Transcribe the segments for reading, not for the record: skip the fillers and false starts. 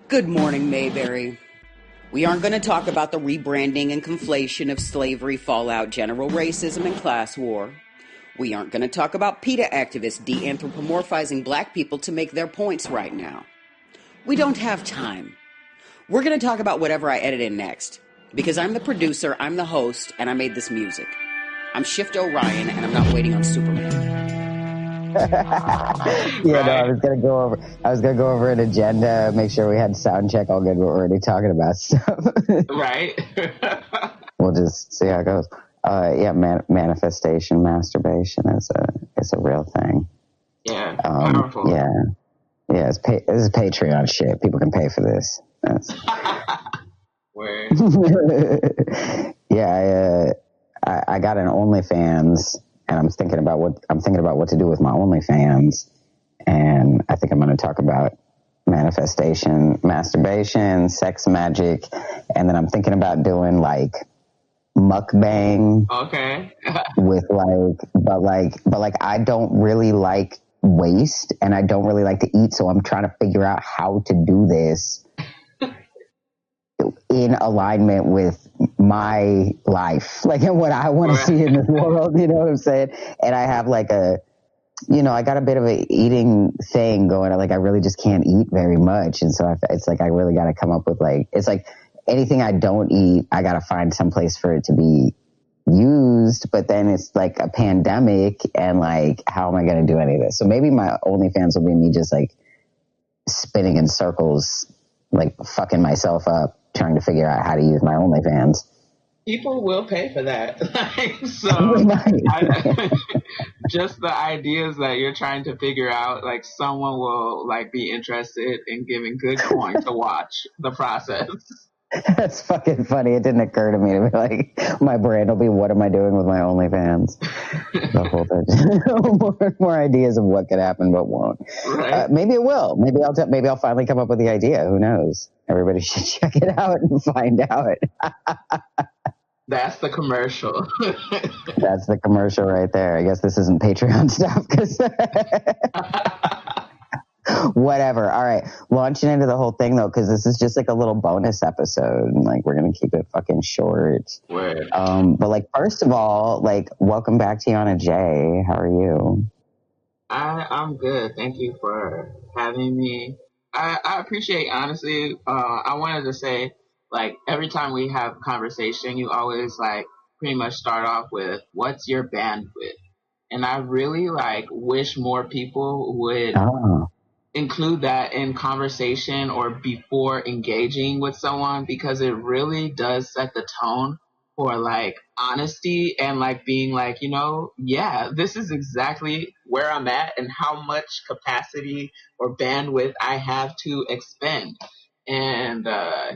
Good morning, Mayberry. We aren't going to talk about the rebranding and conflation of slavery, fallout, general racism, and class war. We aren't going to talk about PETA activists de-anthropomorphizing black people to make their points right now. We don't have time. We're going to talk about whatever I edit in next. Because I'm the producer, I'm the host, and I made this music. I'm Shift Orion, and I'm not waiting on Superman. Yeah, no, I was gonna go over an agenda, make sure we had sound check all good, but we're already talking about stuff. Right. We'll just see how it goes. Manifestation, masturbation is a real thing. Yeah, powerful. Yeah. This is Patreon shit. People can pay for this. Word. Yeah, I got an OnlyFans. And I'm thinking about what to do with my OnlyFans, and I think I'm going to talk about manifestation, masturbation, sex magic, and then I'm thinking about doing like mukbang. Okay. but I don't really like waste, and I don't really like to eat, so I'm trying to figure out how to do this in alignment with my life, like, and what I want to see in this world, you know what I'm saying? And I have like I got a bit of a eating thing going, like I really just can't eat very much. And so it's like, I really got to come up with it's like anything I don't eat, I got to find some place for it to be used, but then it's like a pandemic and like, how am I going to do any of this? So maybe my OnlyFans will be me just like spinning in circles, like fucking myself up, trying to figure out how to use my OnlyFans. People will pay for that. Just the ideas that you're trying to figure out, like someone will like be interested in giving good coin to watch the process. That's fucking funny. It didn't occur to me to be like, my brand will be, what am I doing with my OnlyFans? The whole thing. more ideas of what could happen but won't. Right. Maybe it will. Maybe I'll finally come up with the idea. Who knows? Everybody should check it out and find out. That's the commercial. That's the commercial right there. I guess this isn't Patreon stuff because whatever. All right. Launching into the whole thing though, because this is just like a little bonus episode and like we're going to keep it fucking short. Word. But like, first of all, like, welcome back, Tiana J. How are you? I'm good. Thank you for having me. I appreciate, honestly, I wanted to say, like, every time we have a conversation, you always, like, pretty much start off with, what's your bandwidth? And I really, like, wish more people would include that in conversation or before engaging with someone, because it really does set the tone for, like, honesty and, like, being like, yeah, this is exactly where I'm at and how much capacity or bandwidth I have to expend. And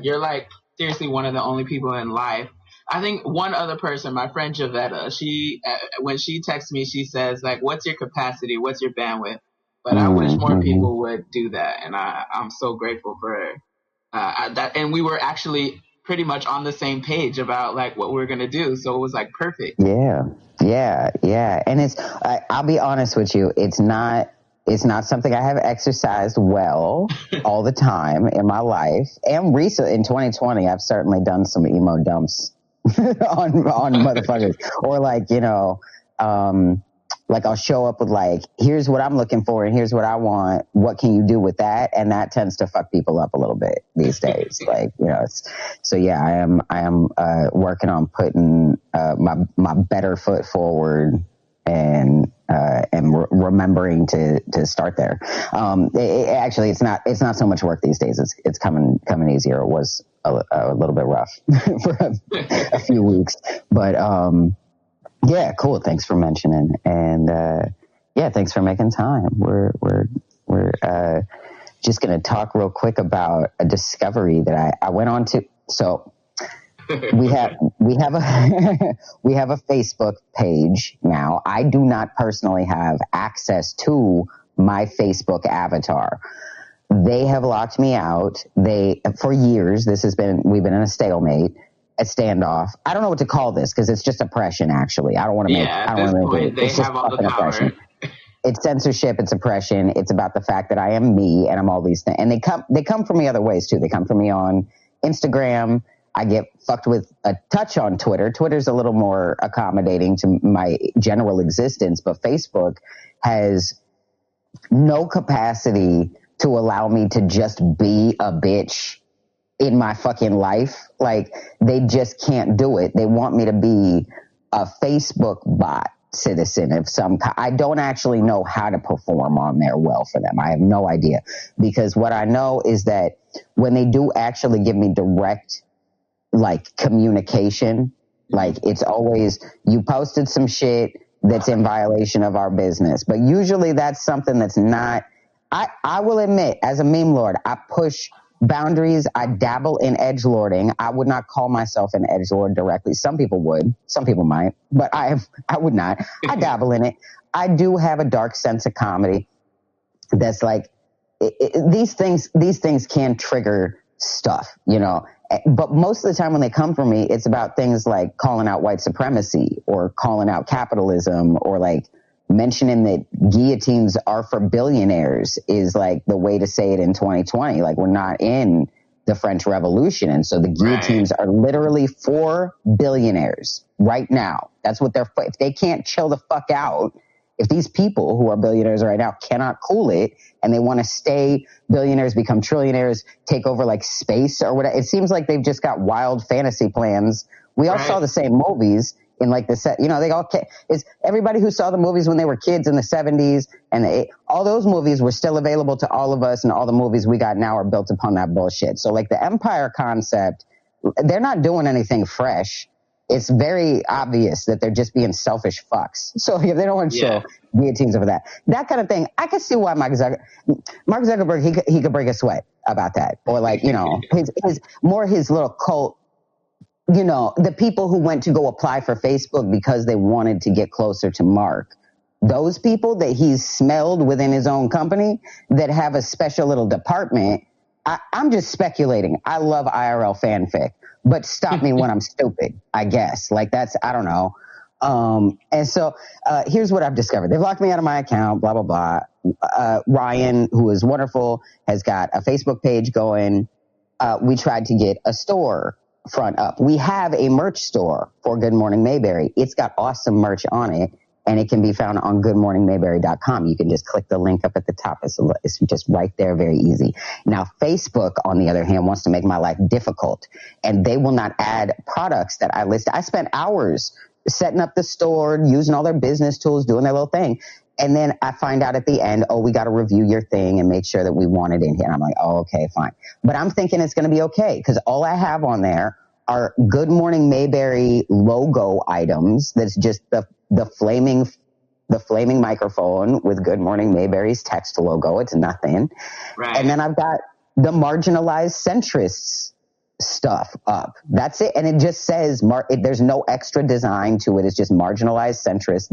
you're, like, seriously one of the only people in life. I think one other person, my friend Javetta, she when she texts me, she says, like, what's your capacity? What's your bandwidth? But I wish more people would do that. And I'm so grateful for that. And we were actually pretty much on the same page about like what we're going to do. So it was like perfect. Yeah. And I'll be honest with you. It's not something I have exercised well all the time in my life. And recently in 2020, I've certainly done some emo dumps on motherfuckers, or like, like I'll show up with like, here's what I'm looking for and here's what I want. What can you do with that? And that tends to fuck people up a little bit these days. Like, I am working on putting my better foot forward and remembering to start there. Actually, it's not so much work these days. It's coming easier. It was a little bit rough for a few weeks, but yeah, cool. Thanks for mentioning, and thanks for making time. We're just gonna talk real quick about a discovery that I went on to. So we have a Facebook page now. I do not personally have access to my Facebook avatar. They have locked me out. For years, we've been in a stalemate, a standoff. I don't know what to call this because it's just oppression. Actually, I don't want to make. At this point, they have all the power. It's censorship, it's oppression. It's about the fact that I am me and I'm all these things. And they come from me other ways too. They come from me on Instagram. I get fucked with a touch on Twitter. Twitter's a little more accommodating to my general existence, but Facebook has no capacity to allow me to just be a bitch in my fucking life. Like, they just can't do it. They want me to be a Facebook bot citizen of some kind. I don't actually know how to perform on there well for them. I have no idea, because what I know is that when they do actually give me direct, like, communication, like, it's always, you posted some shit that's in violation of our business. But usually that's something that's not, I will admit, as a meme lord, I push boundaries. I dabble in edgelording. I would not call myself an edgelord directly. Some people would. Some people might. But I would not. I dabble in it. I do have a dark sense of comedy that's like, these things can trigger stuff, you know. But most of the time when they come from me, it's about things like calling out white supremacy or calling out capitalism, or like mentioning that guillotines are for billionaires is like the way to say it in 2020. Like, we're not in the French Revolution. And so the guillotines are literally for billionaires right now. That's what they're for. If they can't chill the fuck out, if these people who are billionaires right now cannot cool it and they want to stay billionaires, become trillionaires, take over like space or whatever, it seems like they've just got wild fantasy plans. We all saw the same movies in like the set, you know, they all, it's everybody who saw the movies when they were kids in the 70s and all those movies were still available to all of us, and all the movies we got now are built upon that bullshit. So like the empire concept, they're not doing anything fresh. It's very obvious that they're just being selfish fucks. So if they don't want to show guillotines over that kind of thing, I could see why Mark Zuckerberg, he could break a sweat about that. Or like, you know, his little cult, you know, the people who went to go apply for Facebook because they wanted to get closer to Mark. Those people that he's smelled within his own company that have a special little department. I'm just speculating. I love IRL fanfic. But stop me when I'm stupid, I guess. Like, that's, I don't know. And so here's what I've discovered. They've locked me out of my account, blah, blah, blah. Ryan, who is wonderful, has got a Facebook page going. We tried to get a store front up. We have a merch store for Good Morning Mayberry. It's got awesome merch on it, and it can be found on goodmorningmayberry.com. You can just click the link up at the top. It's just right there, very easy. Now, Facebook, on the other hand, wants to make my life difficult, and they will not add products that I list. I spent hours setting up the store, using all their business tools, doing their little thing. And then I find out at the end, oh, we got to review your thing and make sure that we want it in here. And I'm like, oh, okay, fine. But I'm thinking it's going to be okay, because all I have on there are Good Morning Mayberry logo items. That's just the flaming microphone with Good Morning Mayberry's text logo. It's nothing. Right. And then I've got the marginalized centrists stuff up. That's it. And it just says, there's no extra design to it. It's just marginalized centrist.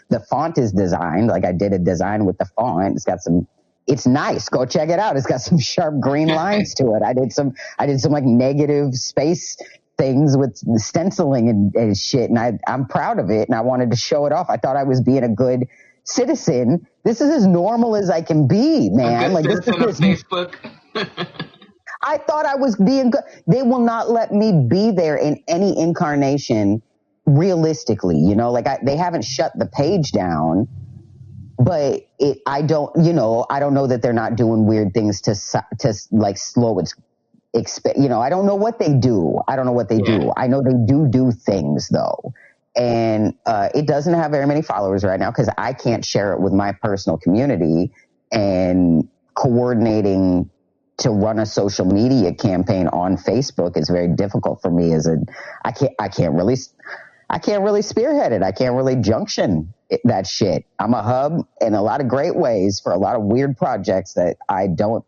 The font is designed, like I did a design with the font. It's nice. Go check it out. It's got some sharp green lines to it. I did some like negative space things with stenciling and shit. And I'm proud of it. And I wanted to show it off. I thought I was being a good citizen. This is as normal as I can be, man. Like, this is Facebook. I thought I was being good. They will not let me be there in any incarnation realistically, you know, like they haven't shut the page down, but I don't know that they're not doing weird things to like slow its, you know, I don't know what they do. I know they do things though. And it doesn't have very many followers right now because I can't share it with my personal community, and coordinating to run a social media campaign on Facebook is very difficult for me. I can't really spearhead it. I can't really junction that shit. I'm a hub in a lot of great ways for a lot of weird projects that I don't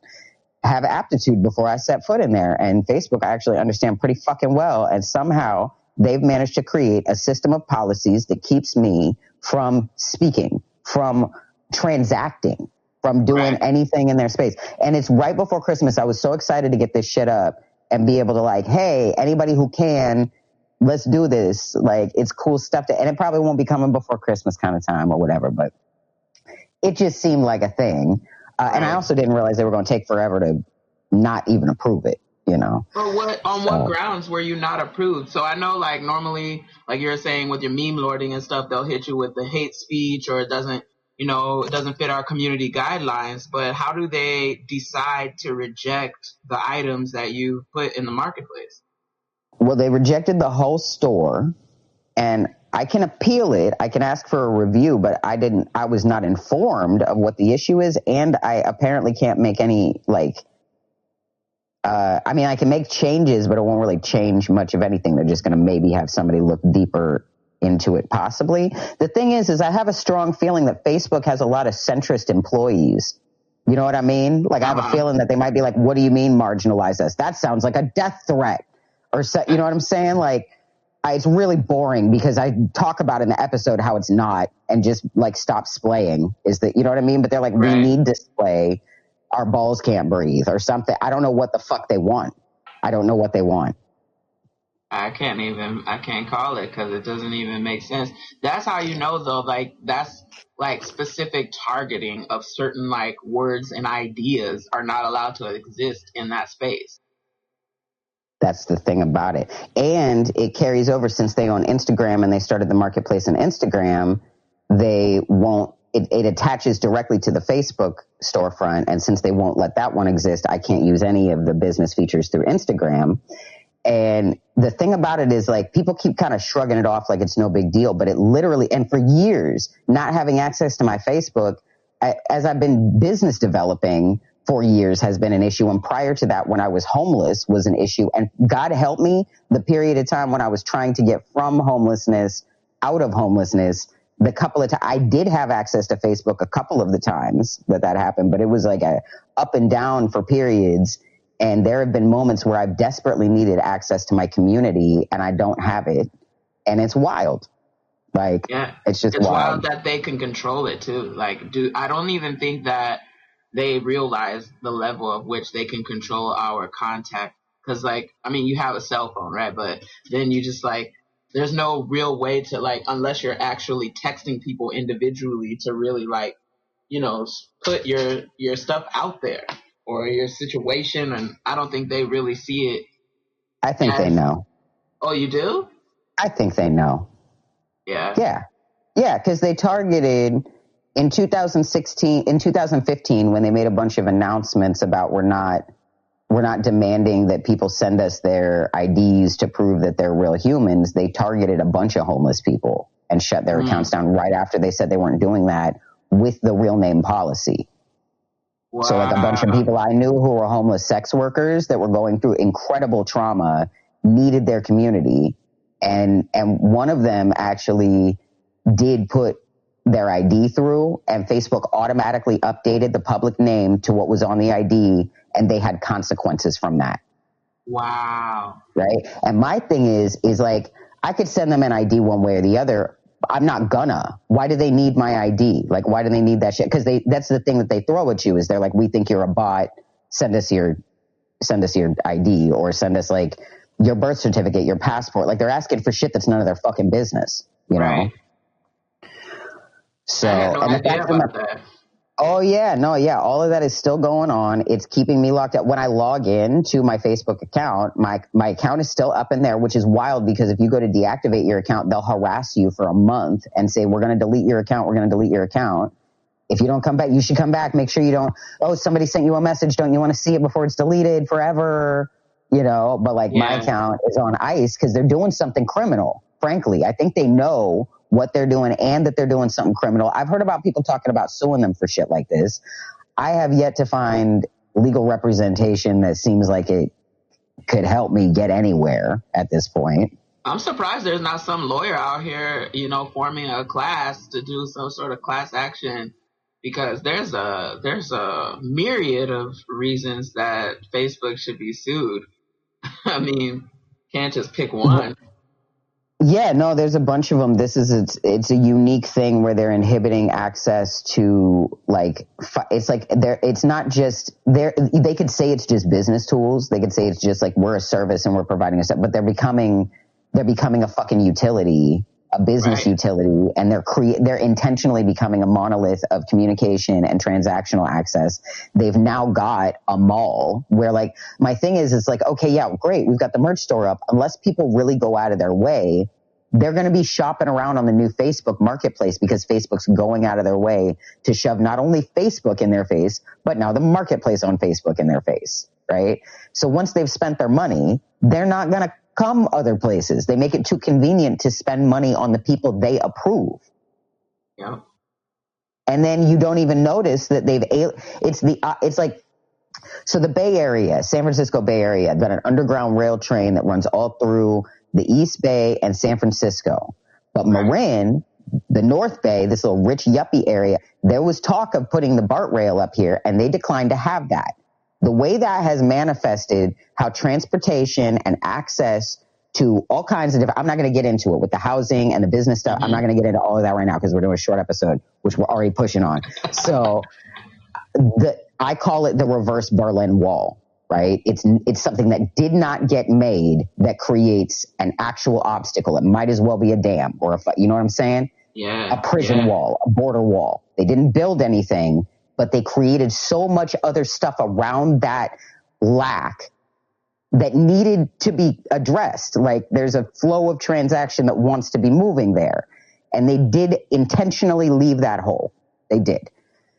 have aptitude before I set foot in there. And Facebook, I actually understand pretty fucking well. And somehow they've managed to create a system of policies that keeps me from speaking, from transacting, from doing anything in their space. And it's right before Christmas. I was so excited to get this shit up and be able to like, hey, anybody who can, let's do this. Like, it's cool stuff and it probably won't be coming before Christmas kind of time or whatever, but it just seemed like a thing. And I also didn't realize they were going to take forever to not even approve it, you know. But what grounds were you not approved? So I know, like, normally, like you're saying with your meme lording and stuff, they'll hit you with the hate speech, or it doesn't fit our community guidelines. But how do they decide to reject the items that you put in the marketplace? Well, they rejected the whole store, and I can appeal it. I can ask for a review, but I was not informed of what the issue is, and I apparently can't make any, like, I can make changes, but it won't really change much of anything. They're just going to maybe have somebody look deeper into it, possibly. The thing is I have a strong feeling that Facebook has a lot of centrist employees. You know what I mean? Like, I have a feeling that they might be like, what do you mean marginalize us? That sounds like a death threat. Or, you know what I'm saying? Like, it's really boring because I talk about in the episode how it's not, and just, like, stop splaying is that, you know what I mean? But they're like, we need display. Our balls can't breathe or something. I don't know what the fuck they want. I don't know what they want. I can't call it because it doesn't even make sense. That's how you know, though, like, that's like specific targeting of certain, like, words and ideas are not allowed to exist in that space. That's the thing about it. And it carries over, since they own Instagram and they started the marketplace in Instagram, they won't, it attaches directly to the Facebook storefront. And since they won't let that one exist, I can't use any of the business features through Instagram. And the thing about it is, like, people keep kind of shrugging it off like it's no big deal, but it literally, and for years, not having access to my Facebook, as I've been business developing for years, has been an issue. And prior to that, when I was homeless, was an issue. And God help me, the period of time when I was trying to get from homelessness out of homelessness, the couple of times I did have access to Facebook, a couple of the times that happened, but it was like a up and down for periods. And there have been moments where I've desperately needed access to my community and I don't have it. And it's wild. Like, it's just wild that they can control it too. Like, I don't even think that they realize the level of which they can control our contact. Cause, like, I mean, you have a cell phone, right? But then you just, like, there's no real way to, like, unless you're actually texting people individually to really, like, you know, put your stuff out there or your situation. And I don't think they really see it. I think they know. Oh, you do? I think they know. Yeah. Yeah. Cause they targeted in 2015, when they made a bunch of announcements about we're not demanding that people send us their IDs to prove that they're real humans. They targeted a bunch of homeless people and shut their accounts down right after they said they weren't doing that with the real name policy. Wow. So, like, a bunch of people I knew who were homeless sex workers that were going through incredible trauma needed their community. And one of them actually did put their ID through, and Facebook automatically updated the public name to what was on the ID, and they had consequences from that. Wow. Right? And my thing is like, I could send them an ID one way or the other. I'm not gonna. Why do they need my ID? Like, why do they need that shit? Because that's the thing that they throw at you, is they're like, we think you're a bot. Send us your ID, or send us, like, your birth certificate, your passport. Like, they're asking for shit that's none of their fucking business, you know? So, I had no idea about that. Oh, yeah. No, yeah. All of that is still going on. It's keeping me locked out. When I log in to my Facebook account, my account is still up in there, which is wild, because if you go to deactivate your account, they'll harass you for a month and say, we're going to delete your account. We're going to delete your account. If you don't come back, you should come back. Make sure you don't, somebody sent you a message. Don't you want to see it before it's deleted forever? You know, but, like, my account is on ice because they're doing something criminal. Frankly, I think they know what they're doing and that they're doing something criminal. I've heard about people talking about suing them for shit like this. I have yet to find legal representation that seems like it could help me get anywhere at this point. I'm surprised there's not some lawyer out here, you know, forming a class to do some sort of class action, because there's a myriad of reasons that Facebook should be sued. I mean, can't just pick one. Yeah, no, there's a bunch of them. It's a unique thing where they're inhibiting access to, like, it's not just they could say it's just business tools. They could say it's just like, we're a service and we're providing a stuff, but they're becoming a fucking utility a business utility, and they're intentionally becoming a monolith of communication and transactional access. They've now got a mall where, like, my thing is, it's like, okay, yeah, great, we've got the merch store up. Unless people really go out of their way, they're going to be shopping around on the new Facebook marketplace, because Facebook's going out of their way to shove not only Facebook in their face, but now the marketplace on Facebook in their face, right? So once they've spent their money, they're not going to come other places. They make it too convenient to spend money on the people they approve. Yeah. And then you don't even notice that it's like, so the Bay Area, San Francisco Bay Area, got an underground rail train that runs all through the East Bay and San Francisco. But Marin, the North Bay, this little rich yuppie area, there was talk of putting the BART rail up here, and they declined to have that. The way that has manifested how transportation and access to all kinds of different, I'm not going to get into it with the housing and the business stuff. I'm not going to get into all of that right now because we're doing a short episode, which we're already pushing on. So I call it the reverse Berlin Wall, right? It's something that did not get made that creates an actual obstacle. It might as well be a dam or you know what I'm saying? Yeah. A prison wall, a border wall. They didn't build anything, but they created so much other stuff around that lack that needed to be addressed. Like, there's a flow of transaction that wants to be moving there. And they did intentionally leave that hole. They did.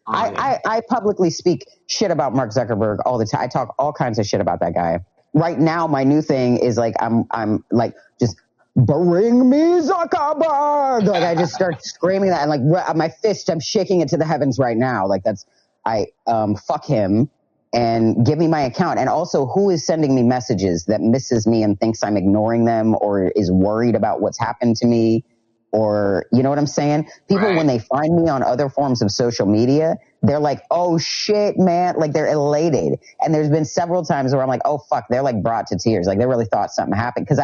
I publicly speak shit about Mark Zuckerberg all the time. I talk all kinds of shit about that guy. Right now, my new thing is like, I'm like, just bring me Zuckerberg. Like, I just start screaming that, and like my fist, I'm shaking it to the heavens right now. Like, fuck him and give me my account. And also, who is sending me messages that misses me and thinks I'm ignoring them or is worried about what's happened to me? Or, you know what I'm saying? People, when they find me on other forms of social media, they're like, oh shit, man. Like, they're elated. And there's been several times where I'm like, oh fuck, they're like brought to tears. Like, they really thought something happened. Cause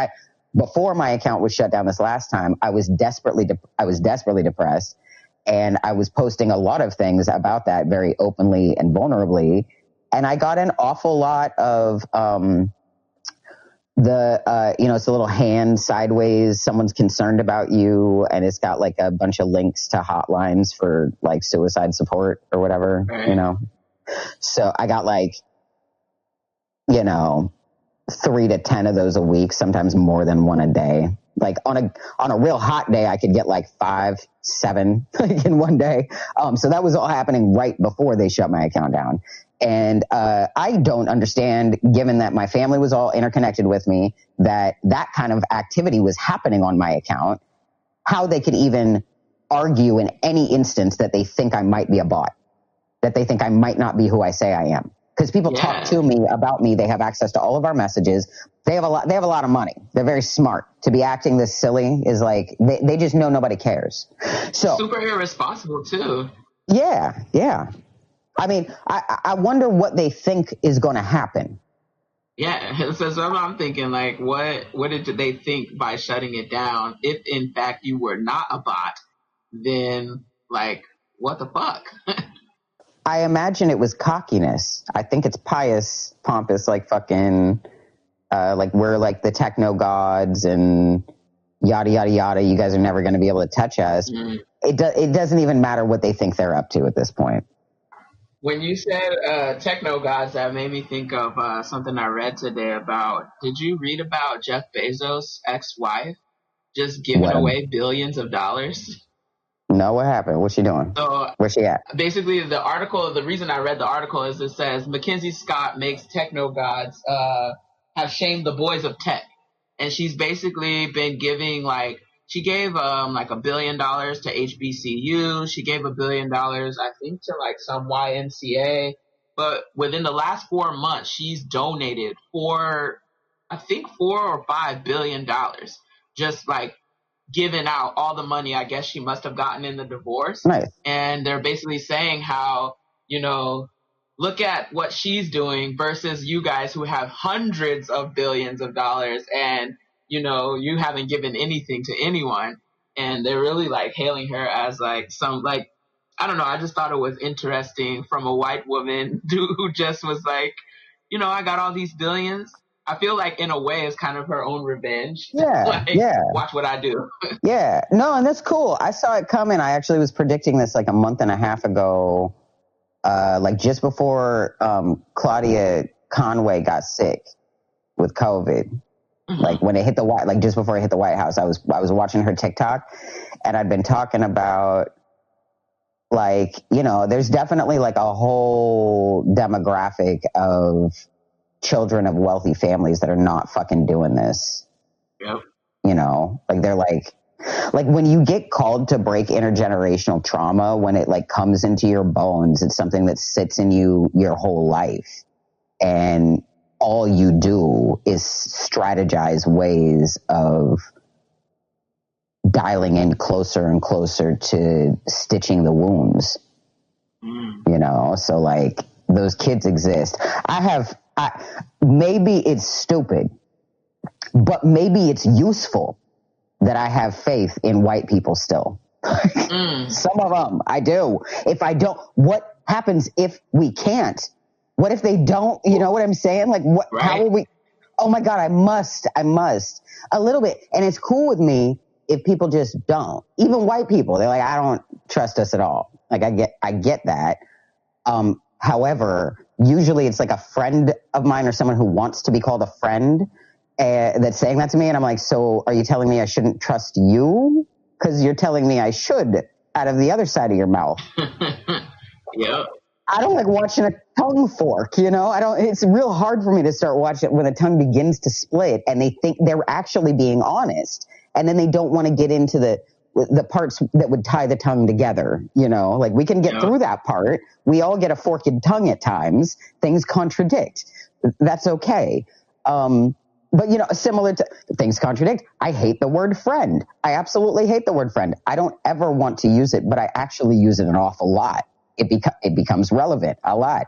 before my account was shut down this last time, I was desperately depressed. And I was posting a lot of things about that very openly and vulnerably. And I got an awful lot of, it's a little hand sideways. Someone's concerned about you, and it's got like a bunch of links to hotlines for like suicide support or whatever, you know? So I got like, 3 to 10 of those a week, sometimes more than one a day. Like on a real hot day, I could get like 5, 7 like in one day. So that was all happening right before they shut my account down. And I don't understand, given that my family was all interconnected with me, that kind of activity was happening on my account, how they could even argue in any instance that they think I might be a bot, that they think I might not be who I say I am. Because people talk to me about me. They have access to all of our messages. They have a lot of money. They're very smart. To be acting this silly is like, they just know nobody cares. So super irresponsible too. Yeah. I mean, I wonder what they think is going to happen. Yeah, so I'm thinking, like, what did they think by shutting it down? If in fact you were not a bot, then like, what the fuck? I imagine it was cockiness. I think it's pious, pompous, like fucking, like we're like the techno gods and yada yada yada. You guys are never going to be able to touch us. It doesn't even matter what they think they're up to at this point. When you said techno gods, that made me think of something I read today about. Did you read about Jeff Bezos' ex-wife just giving away billions of dollars? No, what happened? What's she doing? So, where's she at? Basically, the reason I read the article is it says Mackenzie Scott makes techno gods have shamed the boys of tech, and she's basically been giving she gave like $1 billion to HBCU. She gave $1 billion, I think, to like some YMCA. But within the last 4 months, she's donated $4 or $5 billion, just like giving out all the money I guess she must have gotten in the divorce. Nice. And they're basically saying how, look at what she's doing versus you guys who have hundreds of billions of dollars and, you haven't given anything to anyone. And they're really like hailing her as like some like, I don't know. I just thought it was interesting from a white woman who just was like, I got all these billions. I feel like in a way it's kind of her own revenge. Yeah, Like, yeah. watch what I do. Yeah. No, and that's cool. I saw it coming. I actually was predicting this like a month and a half ago, like just before Claudia Conway got sick with COVID. Mm-hmm. Like when it hit like just before it hit the White House, I was watching her TikTok, and I'd been talking about, like, you know, there's definitely like a whole demographic of children of wealthy families that are not fucking doing this. Yep. You know, like they're like when you get called to break intergenerational trauma, when it like comes into your bones, it's something that sits in you your whole life. And all you do is strategize ways of dialing in closer and closer to stitching the wounds. You know, so like those kids exist. Maybe it's stupid, but maybe it's useful that I have faith in white people still. Some of them I do. If I don't, what happens if we can't? What if they don't? You know what I'm saying? Like, what? Right. How will we? Oh my God, I must a little bit. And it's cool with me if people just don't. Even white people, they're like, I don't trust us at all. Like, I get that. However, usually it's like a friend of mine or someone who wants to be called a friend that's saying that to me. And I'm like, so are you telling me I shouldn't trust you? Because you're telling me I should out of the other side of your mouth. Yep. I don't like watching a tongue fork, you know? It's real hard for me to start watching when the tongue begins to split and they think they're actually being honest. And then they don't want to get into the parts that would tie the tongue together, you know? Like, we can get through that part. We all get a forked tongue at times. Things contradict. That's okay. But, you know, similar to things contradict, I hate the word friend. I absolutely hate the word friend. I don't ever want to use it, but I actually use it an awful lot. It becomes relevant a lot.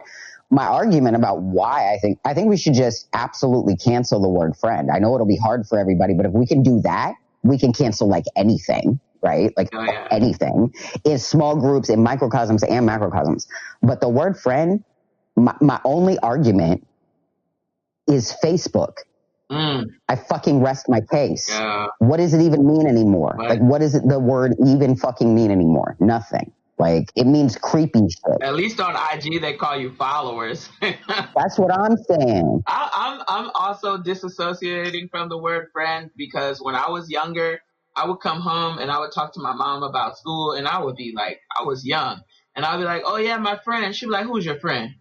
My argument about why I think we should just absolutely cancel the word friend. I know it'll be hard for everybody, but if we can do that, we can cancel like anything, right? Like anything in small groups, in microcosms and macrocosms. But the word friend, my only argument is Facebook. I fucking rest my case. Yeah. What does it even mean anymore? Right. Like, what does the word even fucking mean anymore? Nothing. Like, it means creepy shit. At least on IG, they call you followers. That's what I'm saying. I'm also disassociating from the word friend because when I was younger, I would come home and I would talk to my mom about school and I would be like, I was young. And I'd be like, oh yeah, my friend. She'd be like, who's your friend?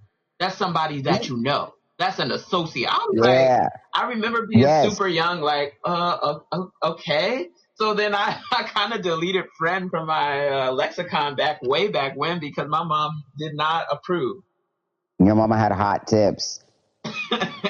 That's somebody that you know. That's an associate. I was like, I remember being super young, like, okay. So then I kind of deleted friend from my lexicon way back when because my mom did not approve. Your mama had hot tips.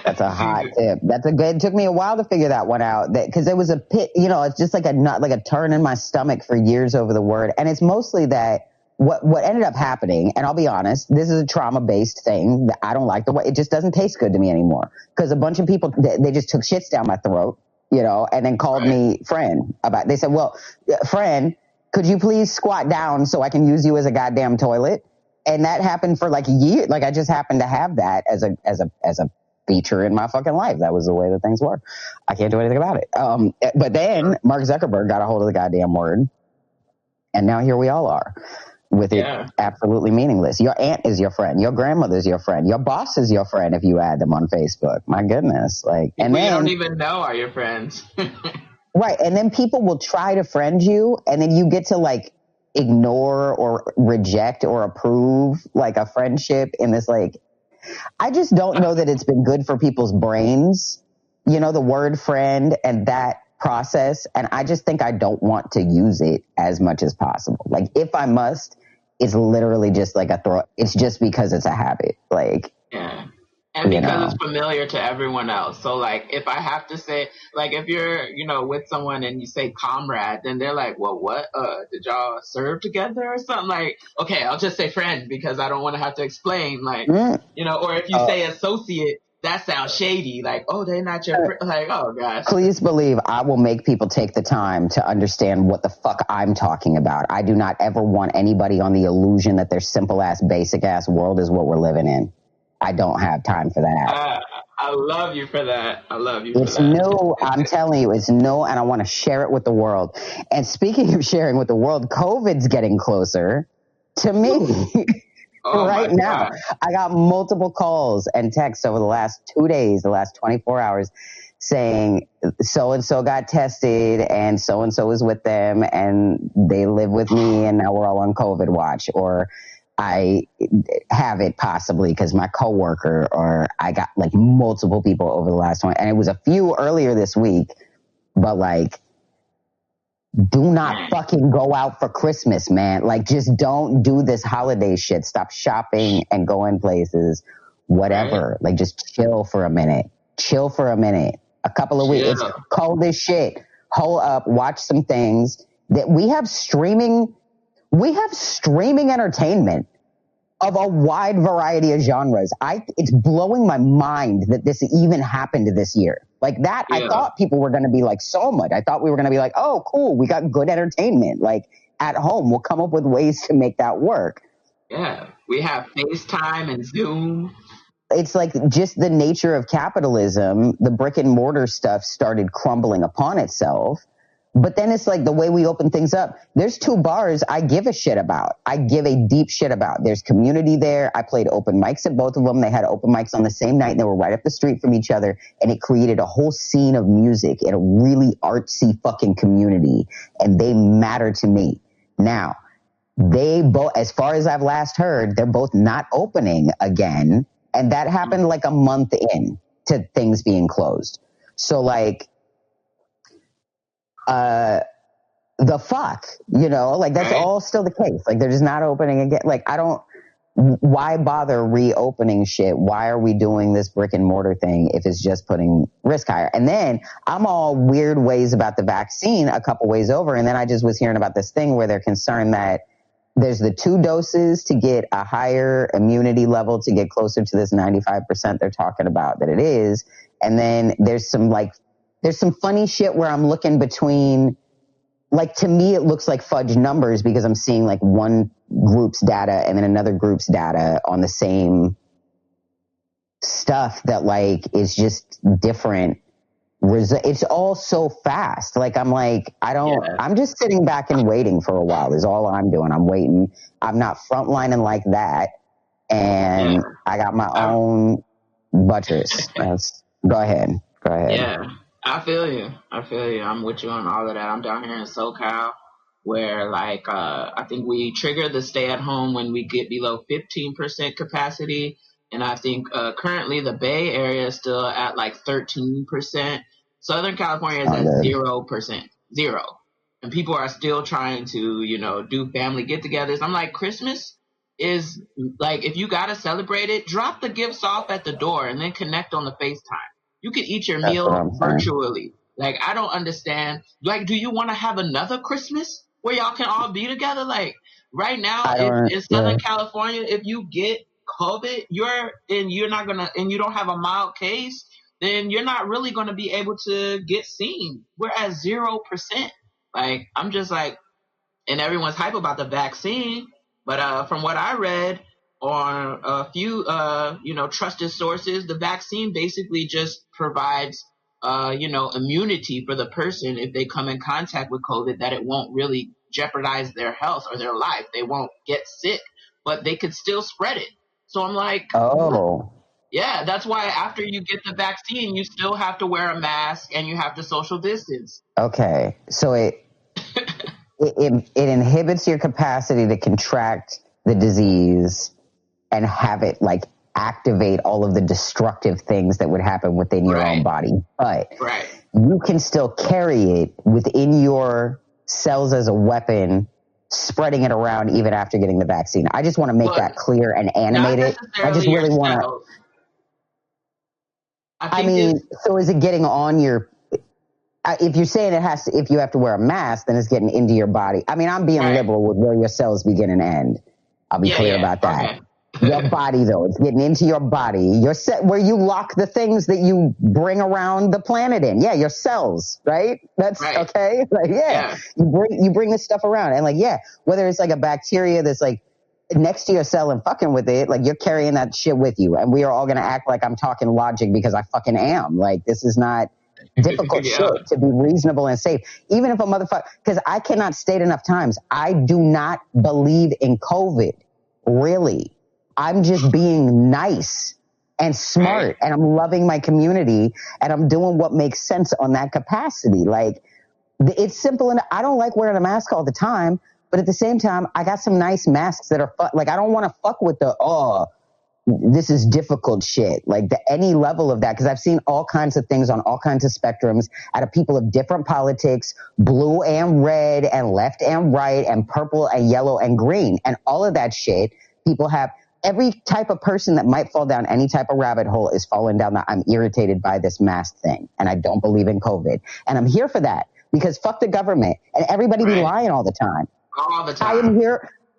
That's a hot tip. It took me a while to figure that one out because there was a pit, you know, it's just like a turn in my stomach for years over the word. And it's mostly that what ended up happening, and I'll be honest, this is a trauma-based thing that I don't like the way it just doesn't taste good to me anymore because a bunch of people, they just took shits down my throat. You know, and then called me friend they said, well, friend, could you please squat down so I can use you as a goddamn toilet? And that happened for like a year. Like, I just happened to have that as a feature in my fucking life. That was the way that things were. I can't do anything about it. But then Mark Zuckerberg got a hold of the goddamn word. And now here we all are. With it absolutely meaningless. Your aunt is your friend. Your grandmother's your friend. Your boss is your friend if you add them on Facebook. My goodness. Like, and we don't even know are your friends. Right. And then people will try to friend you and then you get to like ignore or reject or approve like a friendship in this like, I just don't know that it's been good for people's brains, you know, the word friend and that process. And I just think I don't want to use it as much as possible. Like, if I must, it's literally just like it's just because it's a habit. Like, and because it's familiar to everyone else. So like, if I have to say, like, if you're, you know, with someone and you say comrade, then they're like, well, what, did y'all serve together or something? Like, okay, I'll just say friend because I don't want to have to explain, like, you know, or if you say associate, that sounds shady. Like, oh, they're not your friend. Like, oh gosh. Please believe I will make people take the time to understand what the fuck I'm talking about. I do not ever want anybody on the illusion that their simple ass, basic ass world is what we're living in. I don't have time for that. I love you for that. I love you for It's that. new. I'm telling you, it's new, and I want to share it with the world. And speaking of sharing with the world, COVID's getting closer to me. Oh Right my now. God. I got multiple calls and texts over the last 2 days, the last 24 hours, saying so-and-so got tested and so-and-so is with them and they live with me and now we're all on COVID watch, or I have it possibly because my coworker, or I got like multiple people over the last one. And it was a few earlier this week, but like, do not fucking go out for Christmas, man. Like, just don't do this holiday shit. Stop shopping and going places, whatever. Right? Like, just chill for a minute. Chill for a minute. A couple of weeks. It's Chill. cold as shit. Hole up, watch some things. That we have streaming entertainment of a wide variety of genres. It's blowing my mind that this even happened this year. Like that, Yeah. I thought people were going to be like so much. I thought we were going to be like, oh, cool, we got good entertainment. Like at home, we'll come up with ways to make that work. Yeah. We have FaceTime and Zoom. It's like just the nature of capitalism, the brick and mortar stuff started crumbling upon itself. But then it's like the way we open things up. There's 2 bars I give a shit about. I give a deep shit about. There's community there. I played open mics at both of them. They had open mics on the same night and they were right up the street from each other. And it created a whole scene of music in a really artsy fucking community. And they matter to me. Now, they both, as far as I've last heard, they're both not opening again. And that happened like a month in to things being closed. So like, the fuck, you know, like that's Right? all still the case. Like they're just not opening again. Like why bother reopening shit? Why are we doing this brick and mortar thing if it's just putting risk higher? And then I'm all weird ways about the vaccine a couple ways over. And then I just was hearing about this thing where they're concerned that there's the 2 doses to get a higher immunity level to get closer to this 95% they're talking about that it is. And then there's some funny shit where I'm looking between, like, to me, it looks like fudge numbers because I'm seeing like one group's data and then another group's data on the same stuff that like is just different. It's all so fast. Like, I'm just sitting back and waiting for a while is all I'm doing. I'm waiting. I'm not frontlining like that. And I got my own buttress. Go ahead. Yeah. I feel you. I'm with you on all of that. I'm down here in SoCal where like, I think we trigger the stay at home when we get below 15% capacity. And I think, currently the Bay Area is still at like 13%. Southern California is at 0%. Zero. And people are still trying to, you know, do family get-togethers. I'm like, Christmas is like, if you gotta celebrate it, drop the gifts off at the door and then connect on the FaceTime. You can eat your meal virtually. Like, I don't understand. Like, do you want to have another Christmas where y'all can all be together? Like, right now, in Southern California, if you get COVID, you're not gonna, and you don't have a mild case, then you're not really gonna be able to get seen. We're at 0%. Like, I'm just like, and everyone's hype about the vaccine, but from what I read on a few trusted sources, the vaccine basically just provides immunity for the person if they come in contact with COVID, that it won't really jeopardize their health or their life. They won't get sick, but they could still spread it. So I'm like, yeah, that's why after you get the vaccine, you still have to wear a mask and you have to social distance. Okay, so it inhibits your capacity to contract the disease and have it like activate all of the destructive things that would happen within your own body. But you can still carry it within your cells as a weapon, spreading it around even after getting the vaccine. I just want to make that clear and animate it. I just really want to. I mean, so is it getting on your... if you're saying if you have to wear a mask, then it's getting into your body. I mean, I'm being liberal with where your cells begin and end. I'll be clear about that. Okay. Your body, though, it's getting into your body. Where you lock the things that you bring around the planet in. Yeah, your cells, right? That's okay. Like, you bring this stuff around, and like, whether it's like a bacteria that's like next to your cell and fucking with it, like you're carrying that shit with you. And we are all going to act like I'm talking logic because I fucking am. Like, this is not difficult shit to be reasonable and safe. Even if a motherfucker, because I cannot state enough times, I do not believe in COVID. Really. I'm just being nice and smart, and I'm loving my community, and I'm doing what makes sense on that capacity. Like, it's simple, and I don't like wearing a mask all the time, but at the same time, I got some nice masks that are like, I don't want to fuck with the, this is difficult shit. Like any level of that, because I've seen all kinds of things on all kinds of spectrums out of people of different politics, blue and red and left and right and purple and yellow and green. And all of that shit, people have, every type of person that might fall down any type of rabbit hole is falling down that I'm irritated by this mask thing. And I don't believe in COVID. And I'm here for that because fuck the government and everybody be lying all the time. All the time.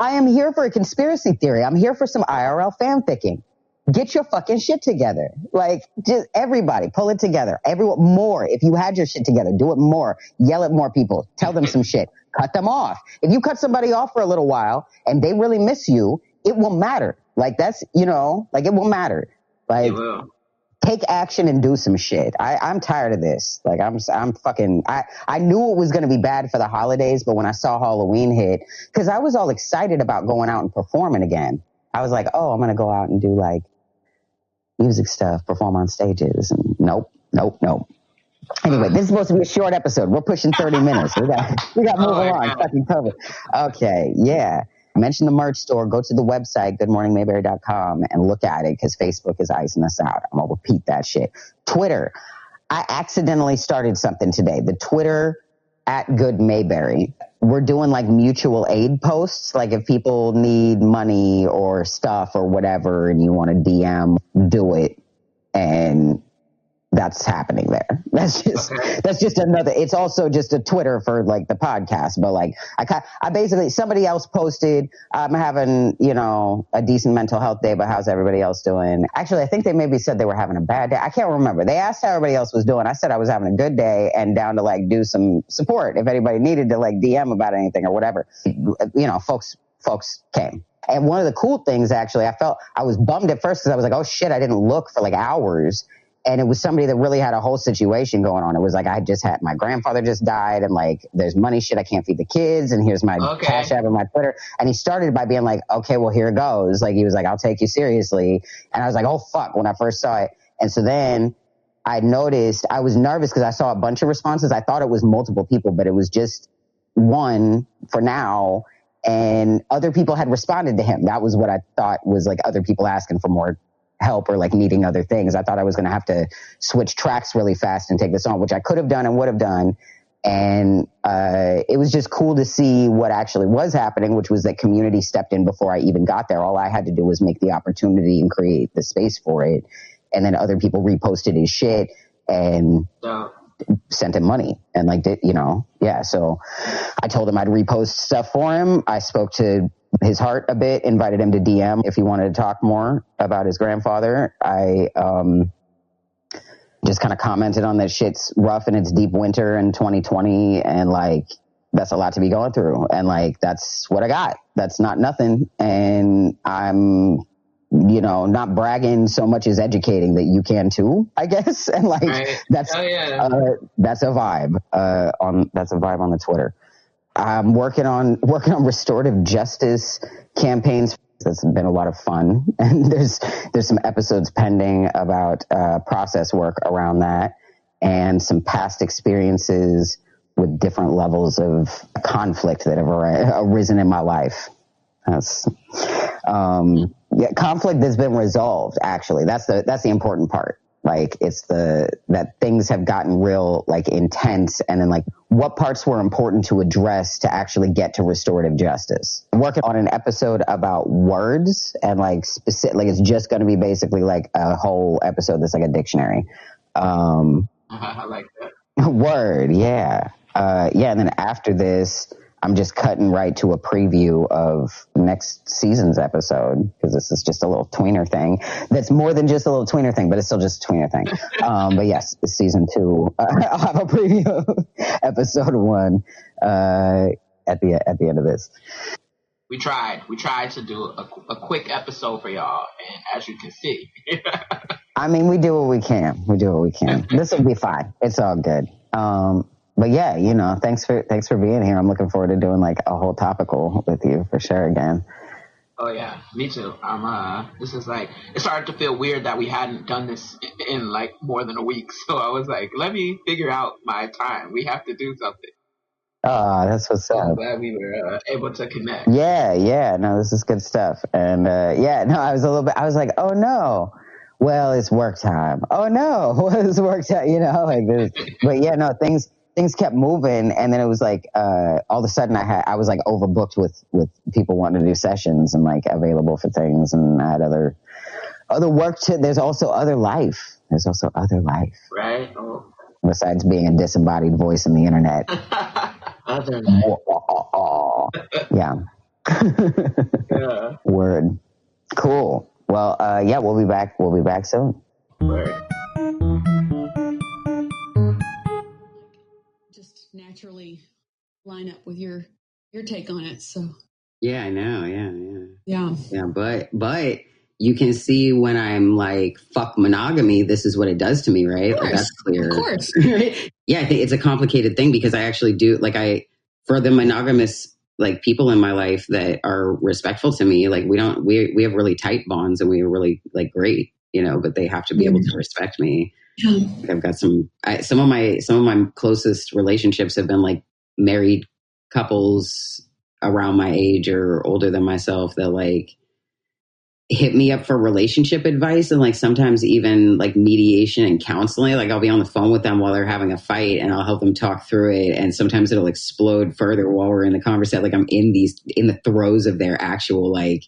I am here for a conspiracy theory. I'm here for some IRL fan ficking. Get your fucking shit together. Like, just everybody, pull it together. Everyone, more. If you had your shit together, do it more. Yell at more people. Tell them some shit. Cut them off. If you cut somebody off for a little while and they really miss you, it will matter. Like, that's, you know, like, it will matter. Like, take action and do some shit. I'm tired of this. Like, I'm fucking, I knew it was going to be bad for the holidays, but when I saw Halloween hit, because I was all excited about going out and performing again. I was like, oh, I'm going to go out and do like music stuff, perform on stages. And nope. Anyway, this is supposed to be a short episode. We're pushing 30 minutes. We got moving along. Fucking COVID. Okay. Yeah. Mention the merch store. Go to the website, goodmorningmayberry.com, and look at it because Facebook is icing us out. I'm going to repeat that shit. Twitter. I accidentally started something today. The Twitter at Good Mayberry. We're doing like mutual aid posts. Like if people need money or stuff or whatever and you want to DM, do it. And that's happening there. That's just another, it's also just a Twitter for like the podcast, but like I basically, somebody else posted, I'm having, you know, a decent mental health day, but how's everybody else doing? Actually, I think they maybe said they were having a bad day. I can't remember. They asked how everybody else was doing. I said I was having a good day and down to like do some support if anybody needed to like DM about anything or whatever. You know, folks came. And one of the cool things, actually, I was bummed at first because I was like, oh shit, I didn't look for like hours. And it was somebody that really had a whole situation going on. It was like, my grandfather just died and like, there's money shit. I can't feed the kids. And here's my Cash App and my Twitter. And he started by being like, okay, well, here it goes. Like, he was like, I'll take you seriously. And I was like, oh fuck, when I first saw it. And so then I noticed, I was nervous because I saw a bunch of responses. I thought it was multiple people, but it was just one for now. And other people had responded to him. That was what I thought was like other people asking for more help or like needing other things. I thought I was going to have to switch tracks really fast and take this on, which I could have done and would have done. And it was just cool to see what actually was happening, which was that community stepped in before I even got there. All I had to do was make the opportunity and create the space for it. And then other people reposted his shit and sent him money and like, you know, yeah. So I told him I'd repost stuff for him. I spoke to his heart a bit, invited him to DM if he wanted to talk more about his grandfather. I just kind of commented on that shit's rough and it's deep winter in 2020 and like that's a lot to be going through and like that's what I got. That's not nothing. And I'm, you know, not bragging so much as educating that you can too, I guess. And like that's a vibe on the Twitter. I'm working on restorative justice campaigns. That's been a lot of fun. And there's some episodes pending about process work around that and some past experiences with different levels of conflict that have arisen in my life. That's conflict that's been resolved, actually. That's the important part. Like it's that things have gotten real like intense and then like what parts were important to address to actually get to restorative justice. I'm working on an episode about words and like specific, like it's just going to be basically like a whole episode that's like a dictionary. I like that. Word. Yeah. And then after this, I'm just cutting right to a preview of next season's episode because this is just a little tweener thing. That's more than just a little tweener thing, but it's still just a tweener thing. But yes, season 2, I'll have a preview of episode 1 at the end of this. we tried to do a quick episode for y'all, and as you can see, I mean, we do what we can. This will be fine. It's all good. But yeah, you know, thanks for being here. I'm looking forward to doing like a whole topical with you for sure again. Oh yeah, me too. This is like, it started to feel weird that we hadn't done this in like more than a week. So I was like, let me figure out my time. We have to do something. Oh, that's what's So up. I'm glad we were able to connect. Yeah. No, this is good stuff. And I was like, oh no. Well, it's work time. Oh no, well, it's work time, you know, like this. But yeah, no, things kept moving, and then it was like all of a sudden I was like overbooked with people wanting to do sessions and like available for things, and I had other work to. There's also other life. Right. Oh. Besides being a disembodied voice in the internet. Other life. Yeah. Yeah. Word. Cool. Well, yeah, we'll be back soon. Word. Just naturally line up with your take on it. So Yeah, I know. yeah. But you can see when I'm like, fuck monogamy, this is what it does to me, right? Like, that's clear. Of course. Yeah, I think it's a complicated thing because I actually do, like, for the monogamous, like, people in my life that are respectful to me, like, we have really tight bonds and we are really, like, great, you know, but they have to be able to respect me. Yeah. Like, I've got some of my closest relationships have been like married couples around my age or older than myself that like hit me up for relationship advice and like sometimes even like mediation and counseling. Like I'll be on the phone with them while they're having a fight and I'll help them talk through it. And sometimes it'll explode further while we're in the conversation. Like I'm in the throes of their actual like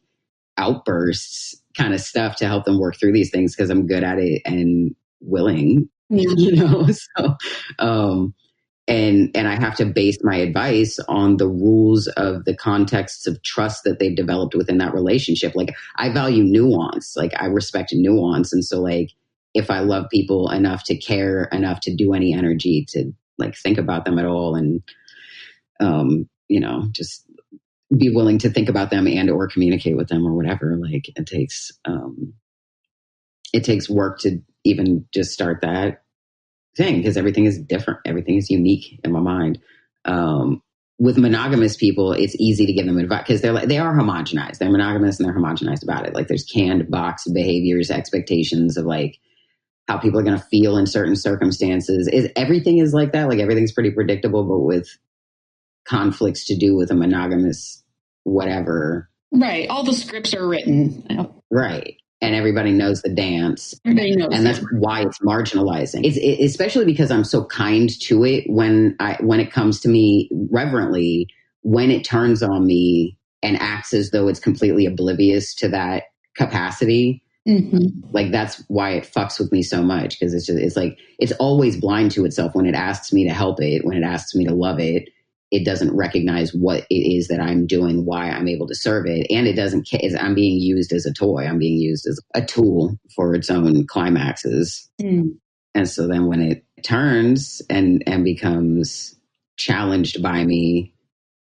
outbursts kind of stuff to help them work through these things because I'm good at it and willing, you know? So, and I have to base my advice on the rules of the contexts of trust that they've developed within that relationship. Like I value nuance, like I respect nuance. And so like, if I love people enough to care enough to do any energy to like think about them at all and, you know, just be willing to think about them and or communicate with them or whatever, like it takes work to even just start that thing because everything is different. Everything is unique in my mind. With monogamous people, it's easy to give them advice because they are homogenized. They're monogamous and they're homogenized about it. Like there's canned box behaviors, expectations of like how people are going to feel in certain circumstances. Everything is like that. Like everything's pretty predictable, but with conflicts to do with a monogamous whatever. Right. All the scripts are written. Right. And everybody knows the dance. Everybody knows. And that's why it's marginalizing. Especially because I'm so kind to it when it comes to me reverently, when it turns on me and acts as though it's completely oblivious to that capacity. Mm-hmm. Like that's why it fucks with me so much. Because it's like, it's always blind to itself when it asks me to help it, when it asks me to love it. It doesn't recognize what it is that I'm doing, why I'm able to serve it. And it doesn't, I'm being used as a toy. I'm being used as a tool for its own climaxes. Mm. And so then when it turns and becomes challenged by me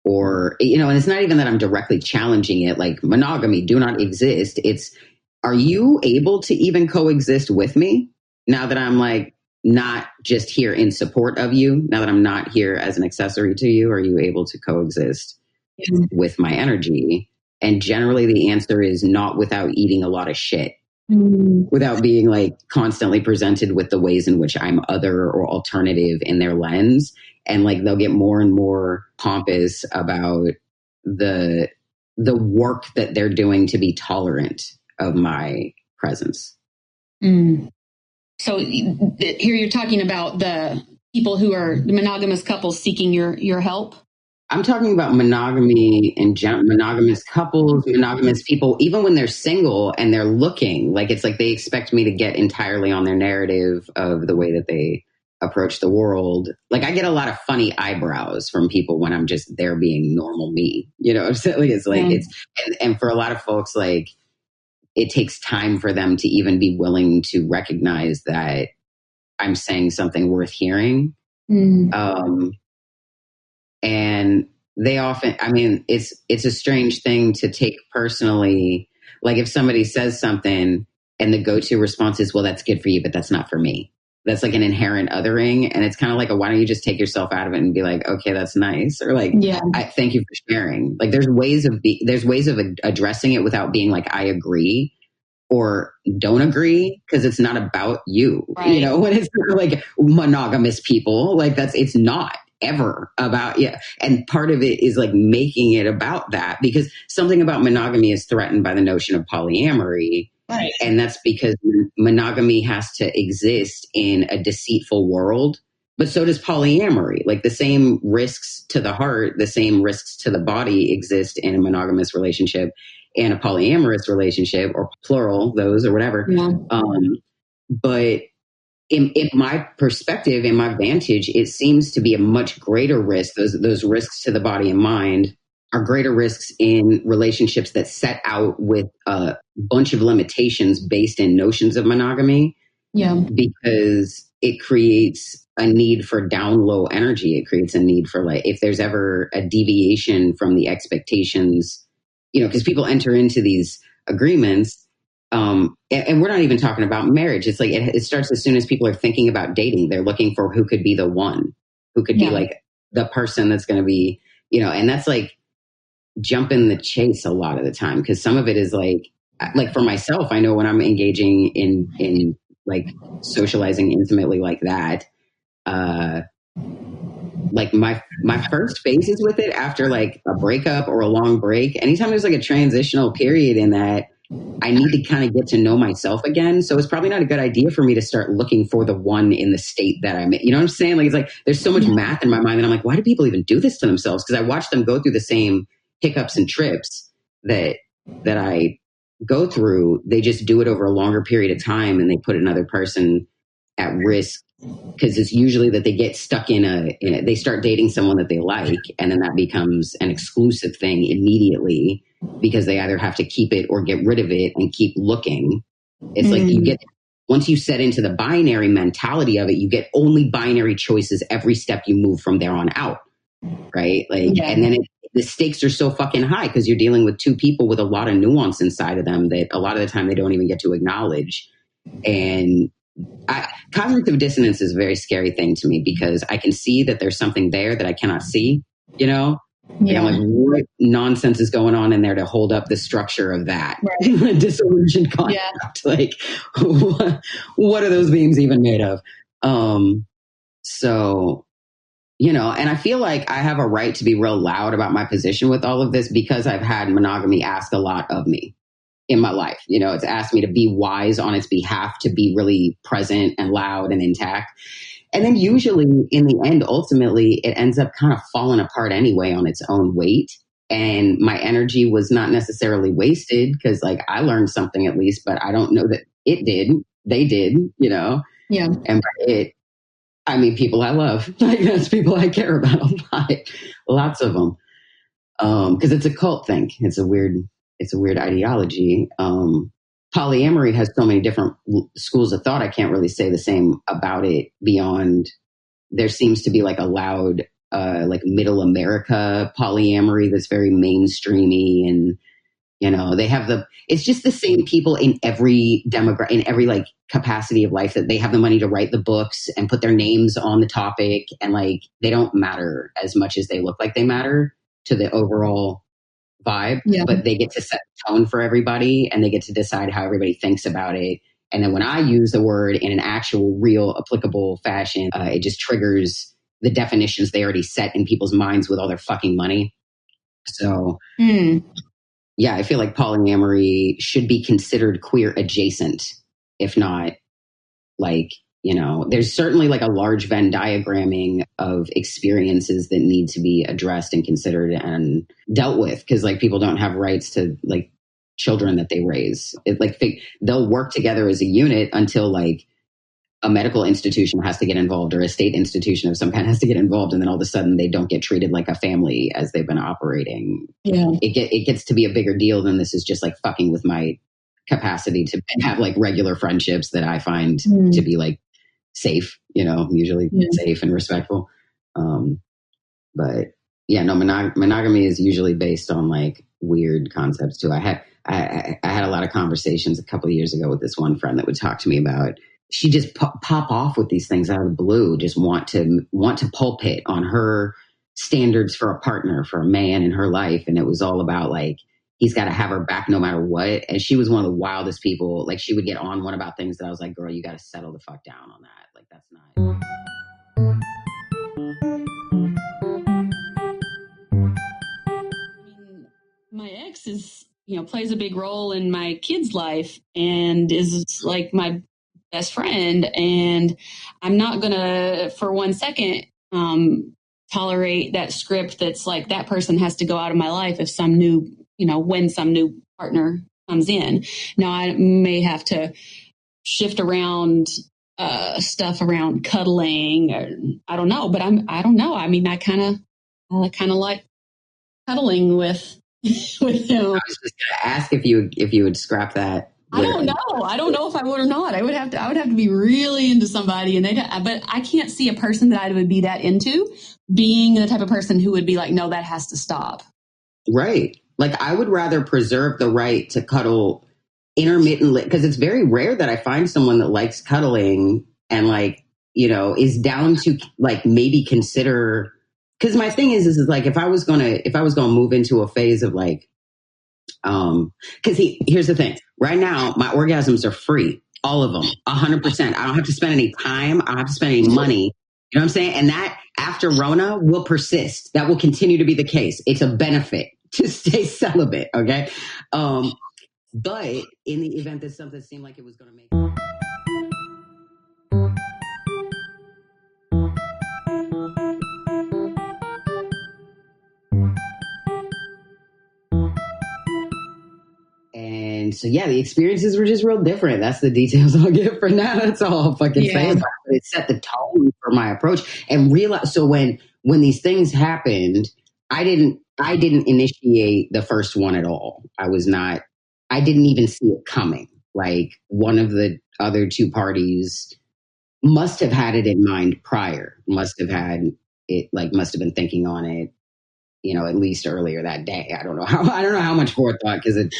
or, you know, and it's not even that I'm directly challenging it, like monogamy, do not exist. It's, are you able to even coexist with me now that I'm like, not just here in support of you, now that I'm not here as an accessory to you, are you able to coexist with my energy? And generally the answer is not without eating a lot of shit, without being like constantly presented with the ways in which I'm other or alternative in their lens. And like they'll get more and more pompous about the work that they're doing to be tolerant of my presence. Mm. So here you're talking about the people who are the monogamous couples seeking your help? I'm talking about monogamy and monogamous couples, monogamous people, even when they're single and they're looking, like it's like they expect me to get entirely on their narrative of the way that they approach the world. Like I get a lot of funny eyebrows from people when I'm just there being normal me, you know, it's like, and for a lot of folks, like, it takes time for them to even be willing to recognize that I'm saying something worth hearing. Mm. And they often, I mean, it's a strange thing to take personally. Like if somebody says something and the go-to response is, well, that's good for you, but that's not for me. That's like an inherent othering. And it's kind of like, why don't you just take yourself out of it and be like, okay, that's nice. Or like, thank you for sharing. Like there's ways of addressing it without being like, I agree or don't agree, because it's not about you, right. You know, when it's like monogamous people, like it's not ever about, yeah. And part of it is like making it about that, because something about monogamy is threatened by the notion of polyamory. Right. And that's because monogamy has to exist in a deceitful world, but so does polyamory. Like the same risks to the heart, the same risks to the body exist in a monogamous relationship and a polyamorous relationship, or plural, those or whatever. Yeah. But in my perspective, in my vantage, it seems to be a much greater risk. Those risks to the body and mind are greater risks in relationships that set out with a bunch of limitations based in notions of monogamy. Yeah. Because it creates a need for down low energy. It creates a need for, like, if there's ever a deviation from the expectations, you know, because people enter into these agreements. And we're not even talking about marriage. It's like it starts as soon as people are thinking about dating. They're looking for who could be the one, who could be like the person that's going to be, you know, and that's like jumping the chase a lot of the time. Because some of it is like for myself, I know when I'm engaging in like socializing intimately like that, like my first phases with it after like a breakup or a long break, anytime there's like a transitional period in that, I need to kind of get to know myself again. So it's probably not a good idea for me to start looking for the one in the state that I'm in. You know what I'm saying? Like, it's like, there's so much math in my mind that I'm like, why do people even do this to themselves? Because I watch them go through the same hiccups and trips that I go through. They just do it over a longer period of time, and they put another person at risk, because it's usually that they get stuck they start dating someone that they like, and then that becomes an exclusive thing immediately, because they either have to keep it or get rid of it and keep looking. It's like once you set into the binary mentality of it, you get only binary choices every step you move from there on out. Right. Like, and then the stakes are so fucking high because you're dealing with two people with a lot of nuance inside of them that a lot of the time they don't even get to acknowledge. And cognitive dissonance is a very scary thing to me, because I can see that there's something there that I cannot see, you know? Yeah. And I'm like, what nonsense is going on in there to hold up the structure of that? Right. Disillusioned concept. Yeah. Like, what are those beams even made of? So, you know, and I feel like I have a right to be real loud about my position with all of this, because I've had monogamy ask a lot of me in my life. You know, it's asked me to be wise on its behalf, to be really present and loud and intact. And then usually in the end, ultimately, it ends up kind of falling apart anyway on its own weight. And my energy was not necessarily wasted, because like I learned something at least, but I don't know that it did. They did, you know? Yeah. And by it, I mean people I love. Like, that's people I care about a lot. Lots of them. Because it's a cult thing. It's a weird ideology. Polyamory has so many different schools of thought. I can't really say the same about it beyond there seems to be like a loud, like middle America polyamory that's very mainstreamy, and you know they have it's just the same people in every in every like capacity of life, that they have the money to write the books and put their names on the topic, and like they don't matter as much as they look like they matter to the overall vibe, but they get to set the tone for everybody, and they get to decide how everybody thinks about it. And then when I use the word in an actual, real, applicable fashion, it just triggers the definitions they already set in people's minds with all their fucking money. So, yeah, I feel like polyamory should be considered queer adjacent, if not like, you know, there's certainly like a large Venn diagramming of experiences that need to be addressed and considered and dealt with, because like people don't have rights to like children that they raise. It like they'll work together as a unit until like a medical institution has to get involved, or a state institution of some kind has to get involved, and then all of a sudden they don't get treated like a family as they've been operating. Yeah, it gets to be a bigger deal than this is just like fucking with my capacity to have like regular friendships that I find to be like safe, you know, usually safe and respectful. But Yeah, no, monogamy is usually based on like weird concepts too. I had a lot of conversations a couple of years ago with this one friend that would talk to me about, she just pop off with these things out of the blue, just want to pulpit on her standards for a partner, for a man in her life. And it was all about like, he's got to have her back no matter what. And she was one of the wildest people. Like, she would get on one about things that I was like, girl, you got to settle the fuck down on that. Like, that's not. My ex is, plays a big role in my kid's life and is like my best friend. And I'm not going to, for 1 second, tolerate that script that's like, that person has to go out of my life if some new, when some new partner comes in. Now, I may have to shift around stuff around cuddling, or I don't know, but I don't know. I mean, I kind of like cuddling with him. I was just going to ask if you would scrap that. I don't know. I don't know if I would or not. I would have to be really into somebody, but I can't see a person that I would be that into being the type of person who would be like, no, that has to stop. Right. Like, I would rather preserve the right to cuddle intermittently, because it's very rare that I find someone that likes cuddling and like, is down to like maybe consider. Because my thing is like, if I was gonna move into a phase of like, because here's the thing. Right now, my orgasms are free, all of them, 100%. I don't have to spend any time. I don't have to spend any money. You know what I'm saying? And that after Rona will persist. That will continue to be the case. It's a benefit to stay celibate. Okay. But in the event that something seemed like it was going to make. And so, yeah, the experiences were just real different. That's the details I'll give for now. That's all I'll fucking say about it. It set the tone for my approach and realize. So when these things happened, I didn't initiate the first one at all. I didn't even see it coming. Like, one of the other two parties must have had it in mind prior, must have been thinking on it, at least earlier that day. I don't know how much forethought, because it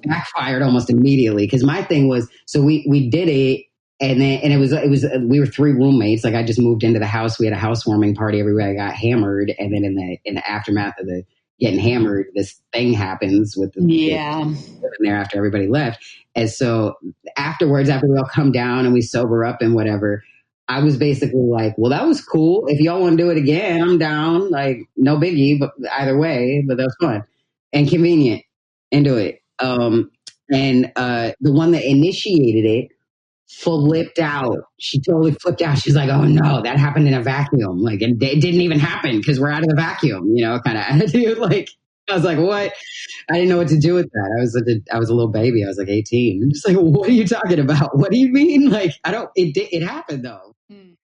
backfired almost immediately. Because my thing was, so we did it, and it was we were three roommates. Like, I just moved into the house. We had a housewarming party. Everybody got hammered, and then in the aftermath of the getting hammered, this thing happens with in there after everybody left. And so afterwards, after we all come down and we sober up and whatever, I was basically like, well, that was cool. If y'all want to do it again, I'm down. Like, no biggie, but either way, but that was fun and convenient, and do it. The one that initiated it flipped out. She totally flipped out. She's like, oh no, that happened in a vacuum. Like, and it didn't even happen because we're out of the vacuum, kind of attitude. Like, I was like, what? I didn't know what to do with that. I was a little baby. I was like 18. I'm just like, what are you talking about? What do you mean? Like, it happened though. Getting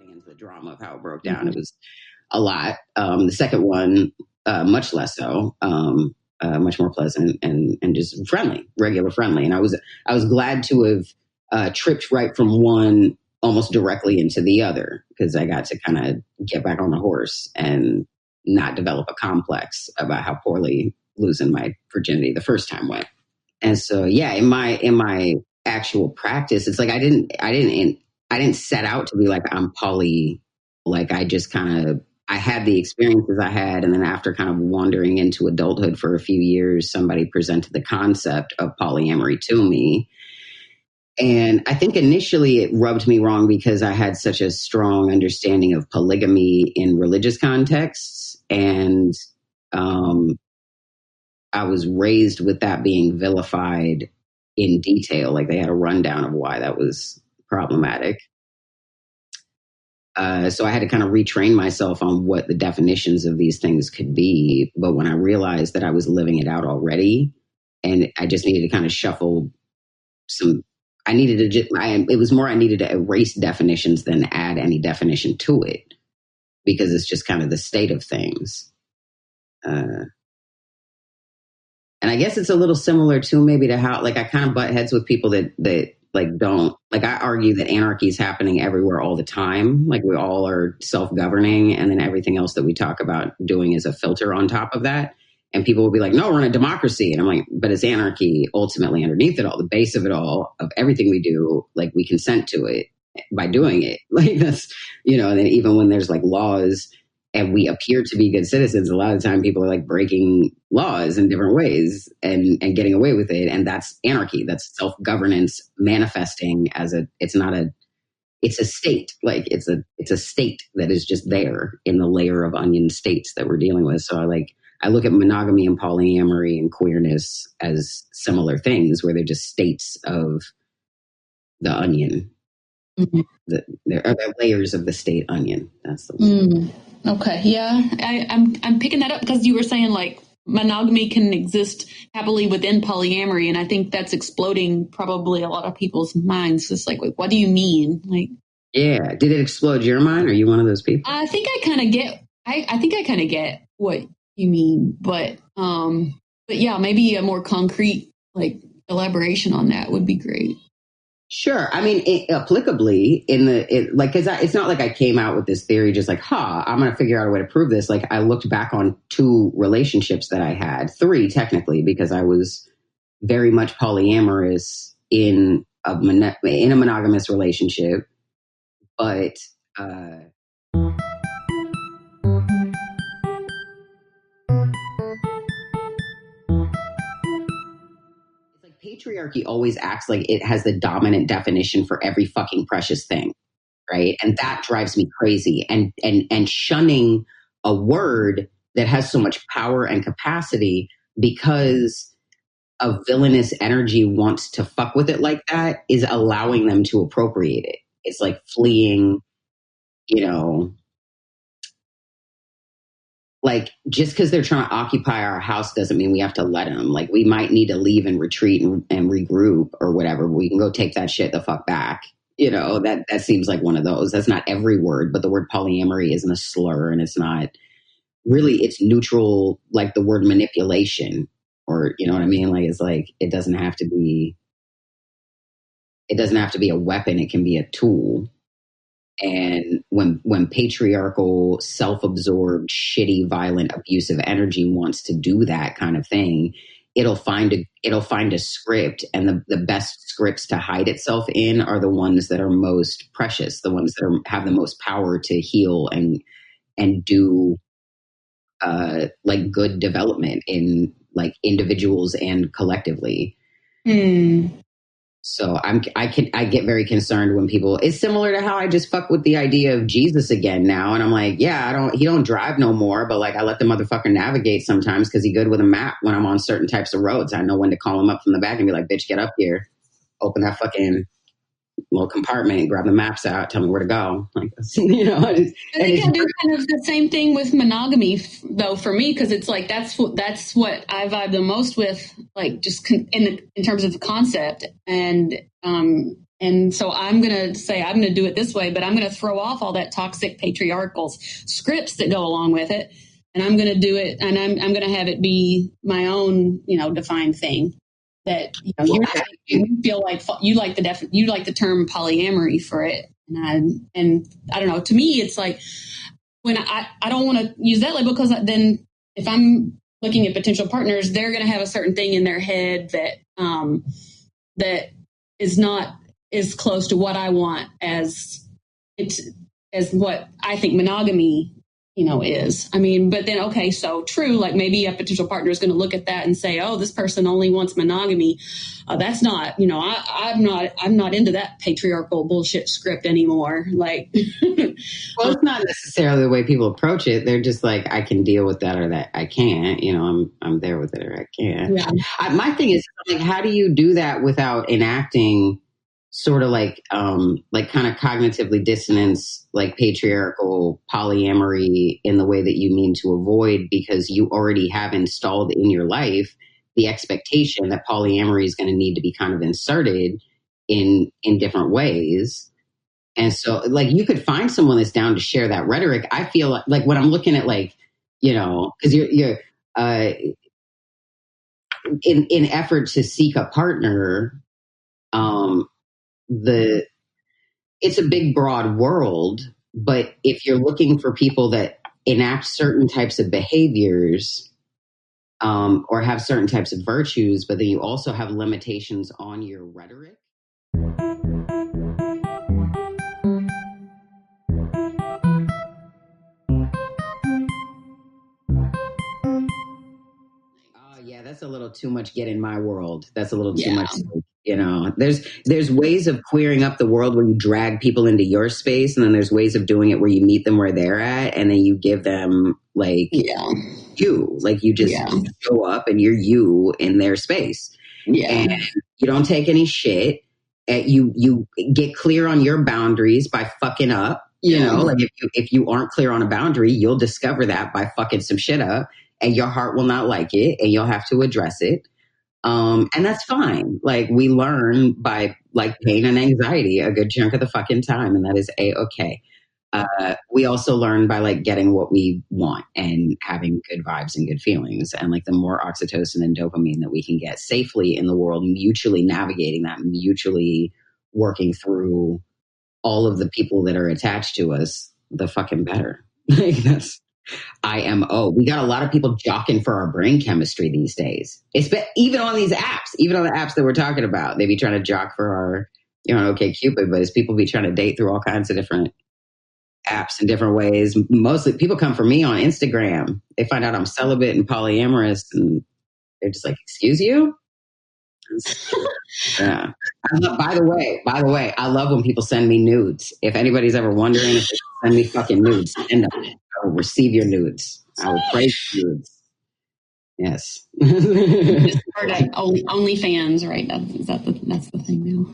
into the drama of how it broke down. It was a lot. The second one, much less so. Much more pleasant and just friendly, regular friendly. And I was glad to have tripped right from one almost directly into the other, because I got to kind of get back on the horse and not develop a complex about how poorly losing my virginity the first time went. And so, yeah, in my actual practice, it's like I didn't set out to be like, I'm poly. Like, I just I had the experiences I had. And then after kind of wandering into adulthood for a few years, somebody presented the concept of polyamory to me. And I think initially it rubbed me wrong because I had such a strong understanding of polygamy in religious contexts. And I was raised with that being vilified in detail. Like, they had a rundown of why that was problematic. So I had to kind of retrain myself on what the definitions of these things could be. But when I realized that I was living it out already, and I just needed to kind of shuffle I needed to erase definitions than add any definition to it, because it's just kind of the state of things. And I guess it's a little similar too, maybe, to how, like, I kind of butt heads with people that don't, like, I argue that anarchy is happening everywhere all the time. Like, we all are self-governing, and then everything else that we talk about doing is a filter on top of that. And people will be like, no, we're in a democracy. And I'm like, but it's anarchy ultimately underneath it all, the base of it all, of everything we do. Like, we consent to it by doing it. Like, that's, and then even when there's like laws and we appear to be good citizens, a lot of the time people are like breaking laws in different ways and getting away with it. And that's anarchy. That's self-governance manifesting as it's a state. Like, it's a state that is just there in the layer of onion states that we're dealing with. So I look at monogamy and polyamory and queerness as similar things where they're just states of the onion. Mm-hmm. There are layers of the state onion. That's the one. Okay. Yeah. I'm picking that up because you were saying like monogamy can exist happily within polyamory. And I think that's exploding probably a lot of people's minds. It's like, wait, what do you mean? Like, yeah. Did it explode your mind? Are you one of those people? I think I kind of get, I think I kind of get what you mean, but yeah, maybe a more concrete like elaboration on that would be great. Sure. I mean, applicably because it's not like I came out with this theory just like, I'm going to figure out a way to prove this. Like, I looked back on 2 relationships that I had, 3 technically, because I was very much polyamorous in a monogamous relationship, but patriarchy always acts like it has the dominant definition for every fucking precious thing, right? And that drives me crazy. And shunning a word that has so much power and capacity because a villainous energy wants to fuck with it like that is allowing them to appropriate it. It's like fleeing, like, just because they're trying to occupy our house doesn't mean we have to let them. Like, we might need to leave and retreat and regroup or whatever. We can go take that shit the fuck back. That seems like one of those. That's not every word, but the word polyamory isn't a slur, and it's not really, it's neutral, like the word manipulation, or, you know what I mean? Like, it's like, it doesn't have to be a weapon. It can be a tool. And when patriarchal, self-absorbed, shitty, violent, abusive energy wants to do that kind of thing, it'll find a script, and the best scripts to hide itself in are the ones that are most precious, the ones that have the most power to heal and do like good development in like individuals and collectively. So I get very concerned when people, it's similar to how I just fuck with the idea of Jesus again now. And I'm like, yeah, he don't drive no more, but like I let the motherfucker navigate sometimes because he's good with a map when I'm on certain types of roads. I know when to call him up from the back and be like, bitch, get up here, open that fucking little compartment, grab the maps out, tell me where to go. Like, I think I do kind of the same thing with monogamy though, for me, because it's like, that's what I vibe the most with, like just in terms of the concept. And so I'm going to say, I'm going to do it this way, but I'm going to throw off all that toxic patriarchal scripts that go along with it. And I'm going to do it. And I'm going to have it be my own, defined thing. That you feel like you like the term polyamory for it, and I don't know. To me, it's like when I don't want to use that label because then if I'm looking at potential partners, they're going to have a certain thing in their head that is not as close to what I want as what I think monogamy is. I mean, but then, okay, so true, like maybe a potential partner is going to look at that and say, oh, this person only wants monogamy. That's not, I'm not into that patriarchal bullshit script anymore. Like, well, it's not necessarily the way people approach it. They're just like, I can deal with that or that I can't, I'm there with it or I can't. Yeah. My thing is like, how do you do that without enacting sort of like kind of cognitively dissonance, like patriarchal polyamory in the way that you mean to avoid, because you already have installed in your life the expectation that polyamory is going to need to be kind of inserted in different ways. And so like you could find someone that's down to share that rhetoric. I feel like when I'm looking at like, because you're in effort to seek a partner, it's a big, broad world, but if you're looking for people that enact certain types of behaviors, or have certain types of virtues, but then you also have limitations on your rhetoric. Yeah, that's a little too much get in my world. That's a little too much. You know, there's ways of queering up the world where you drag people into your space, and then there's ways of doing it where you meet them where they're at, and then you give them like you just show up and you're you in their space. And you don't take any shit. You get clear on your boundaries by fucking up. You know, like if you aren't clear on a boundary, you'll discover that by fucking some shit up, and your heart will not like it, and you'll have to address it. And that's fine. Like, we learn by like pain and anxiety a good chunk of the fucking time, and that is A-okay. We also learn by like getting what we want and having good vibes and good feelings. And like the more oxytocin and dopamine that we can get safely in the world, mutually navigating that, mutually working through all of the people that are attached to us, the fucking better. Like, that's IMO. We got a lot of people jockeying for our brain chemistry these days. It's been, even on these apps, even on the apps that we're talking about, they be trying to jock for our, you know, OkCupid, but as people be trying to date through all kinds of different apps in different ways. Mostly people come for me on Instagram. They find out I'm celibate and polyamorous, and they're just like, excuse you? Yeah. By the way, I love when people send me nudes. If anybody's ever wondering if they send me fucking nudes, send them. I will receive your nudes. I will praise your nudes. Yes. OnlyFans, right? That's the thing now.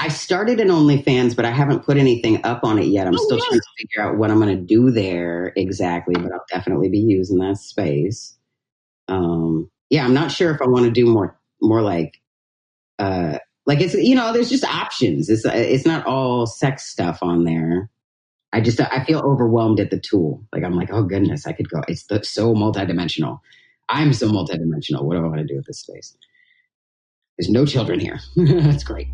I started an OnlyFans, but I haven't put anything up on it yet. I'm still trying to figure out what I'm going to do there exactly, but I'll definitely be using that space. Yeah, I'm not sure if I want to do more like it's, you know, there's just options. It's not all sex stuff on there. I feel overwhelmed at the tool. Like, I'm like, oh goodness, I could go. It's so multidimensional. I'm so multidimensional. What do I want to do with this space? There's no children here. That's great.